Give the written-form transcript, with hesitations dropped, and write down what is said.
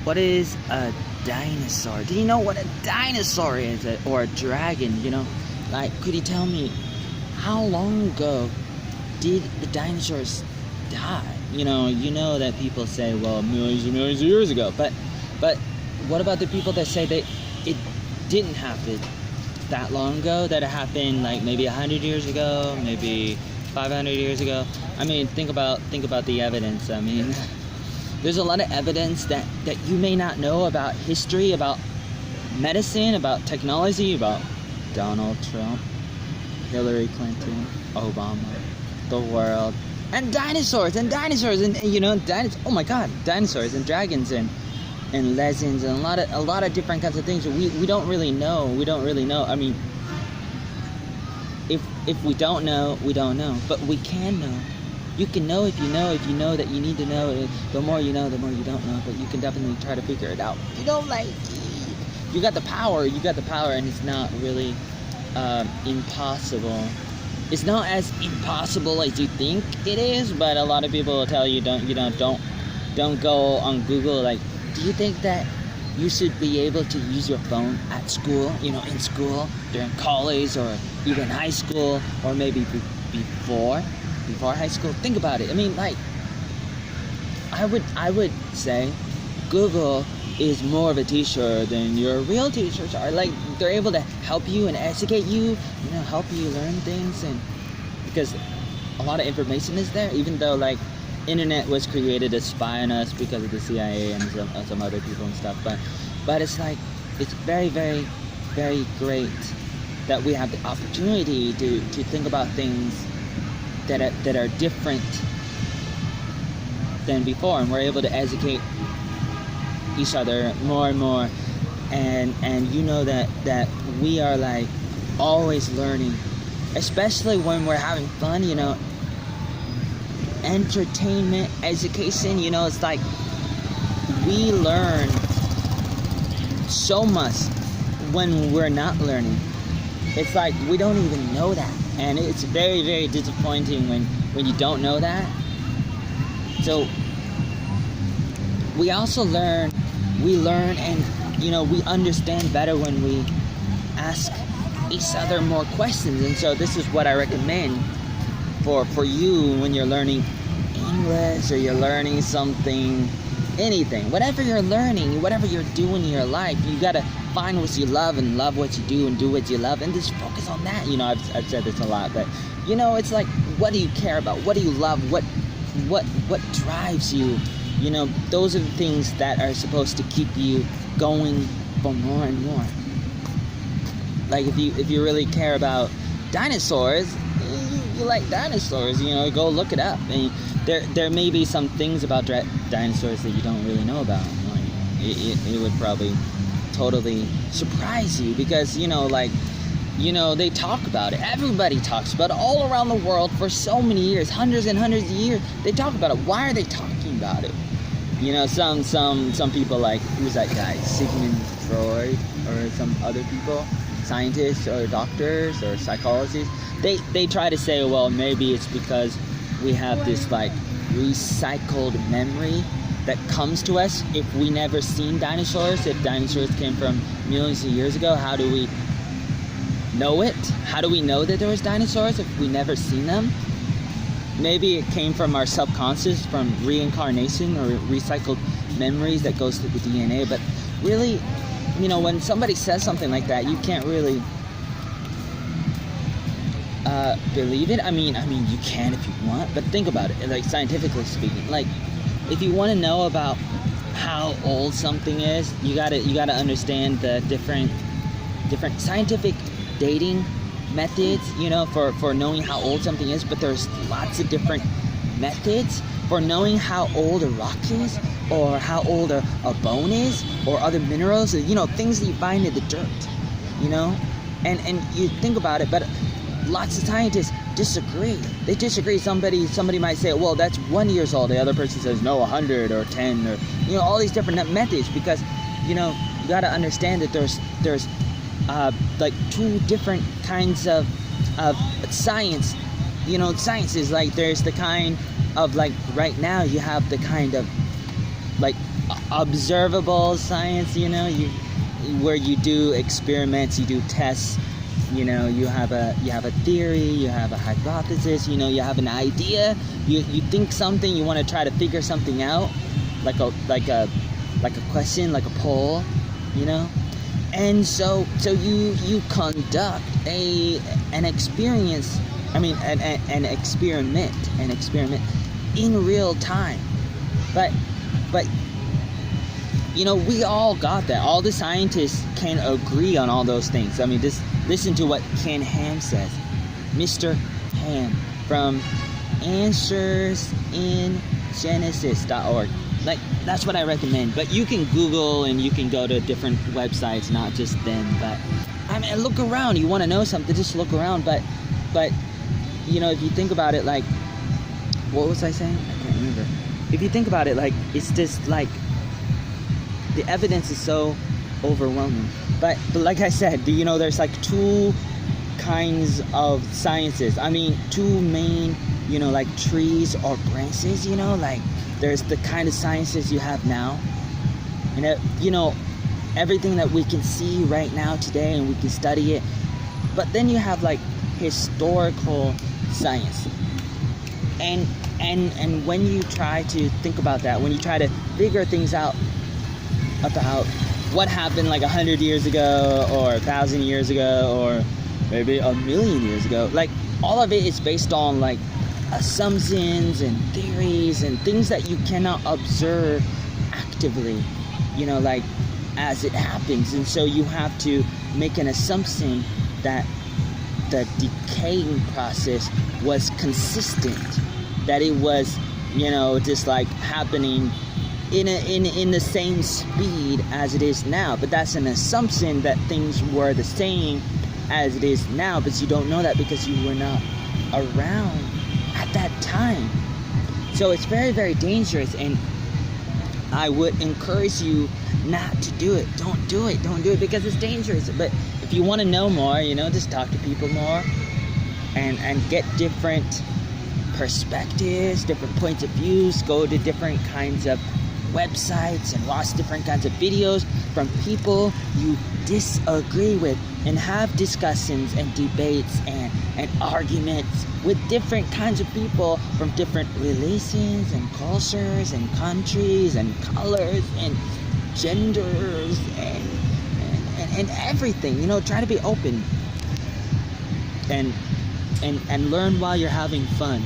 what is a dinosaur? Do you know what a dinosaur is, or a dragon? Like, could you tell me how long ago did the dinosaurs die? You know that people say, well, millions and millions of years ago, but what about the people that say that it didn't happen that long ago, that it happened like maybe 100 years ago, maybe 500 years ago? I mean, think about the evidence. I mean, there's a lot of evidence that you may not know about history, about medicine, about technology, about Donald Trump, Hillary Clinton, Obama, the world, and dinosaurs, and oh my God, dinosaurs and dragons and legends and a lot of different kinds of things. We don't really know. I mean, if we don't know, we don't know, but we can know. You can know if you know that you need to know. The more you know, the more you don't know, but you can definitely try to figure it out. You got the power, and it's not really impossible. It's not as impossible as you think it is, but a lot of people will tell you don't go on Google. Like, do you think that you should be able to use your phone at school, in school, during college, or even high school, or maybe before high school? Think about it. I mean, like, I would say Google is more of a teacher than your real teachers are. Like, they're able to help you and educate you, help you learn things, and because a lot of information is there, even though, like, internet was created to spy on us because of the CIA and some other people and stuff, but it's like, it's very, very, very great that we have the opportunity to think about things that are different than before, and we're able to educate each other more and more, and that we are, like, always learning, especially when we're having fun, entertainment, education, it's like we learn so much when we're not learning. It's like we don't even know that, and it's very, very disappointing when you don't know that. So we also learn, and we understand better when we ask each other more questions. And so this is what I recommend for you when you're learning English, or you're learning something, anything, whatever you're learning, whatever you're doing in your life, you gotta find what you love and love what you do and do what you love, and just focus on that. I've said this a lot, but it's like, what do you care about? What do you love? What drives you? Those are the things that are supposed to keep you going for more and more. Like, if you really care about dinosaurs, you like dinosaurs, go look it up. And there may be some things about dinosaurs that you don't really know about. Like, it would probably totally surprise you, because they talk about it. Everybody talks about it all around the world for so many years, hundreds and hundreds of years. They talk about it. Why are they talking about it? Some people, like, who's that guy, Sigmund Freud, or some other people, scientists or doctors or psychologists, they try to say, well, maybe it's because we have this, like, recycled memory that comes to us if we never seen dinosaurs. If dinosaurs came from millions of years ago, how do we know it? How do we know that there was dinosaurs if we never seen them? Maybe it came from our subconscious, from reincarnation or recycled memories that goes through the DNA. But really, when somebody says something like that, you can't really believe it. I mean, you can if you want, but think about it, like, scientifically speaking. Like, if you want to know about how old something is, you gotta understand the different scientific dating methods, for knowing how old something is. But there's lots of different methods for knowing how old a rock is, or how old a bone is, or other minerals, things that you find in the dirt, and you think about it, but lots of scientists disagree. They disagree. Somebody might say, well, that's 1 year old. The other person says, no, 100 or 10, or all these different methods, because you got to understand that there's like, two different kinds of science. Science is like, there's the kind of, like, right now you have the kind of like observable science, you know, where you do experiments, you do tests, you know, you have a theory, you have a hypothesis, you know, you have an idea, you think something, you want to try to figure something out, like a question, like a poll, you know. And so you conduct an experience, an experiment in real time. But you know, we all got that. All the scientists can agree on all those things. I mean, just listen to what Ken Ham says. Mr. Ham from AnswersInGenesis.org. Like, that's what I recommend. But you can Google and you can go to different websites, not just them. But I mean, look around. You want to know something, just look around. But you know, if you think about it, like, what was I saying? I can't remember. If you think about it, like, it's just like the evidence is so overwhelming. But like I said, you know, there's like two kinds of sciences. I mean, two main, you know, like trees or branches, you know, like there's the kind of sciences you have now. And, you know, everything that we can see right now today and we can study it. But then you have like historical science. And when you try to think about that, when you try to figure things out about what happened like 100 years ago or 1,000 years ago or maybe 1,000,000 years ago, like all of it is based on like assumptions and theories and things that you cannot observe actively, you know, like as it happens. And so you have to make an assumption that the decaying process was consistent, that it was, you know, just like happening in the same speed as it is now. But that's an assumption that things were the same as it is now, but you don't know that because you were not around at that time. So it's very, very dangerous, and I would encourage you not to do it. Don't do it because it's dangerous. But if you want to know more, you know, just talk to people more and get different perspectives, different points of views, go to different kinds of websites and watch different kinds of videos from people you disagree with, and have discussions and debates and arguments with different kinds of people from different religions and cultures and countries and colors and genders and everything. You know, try to be open and learn while you're having fun.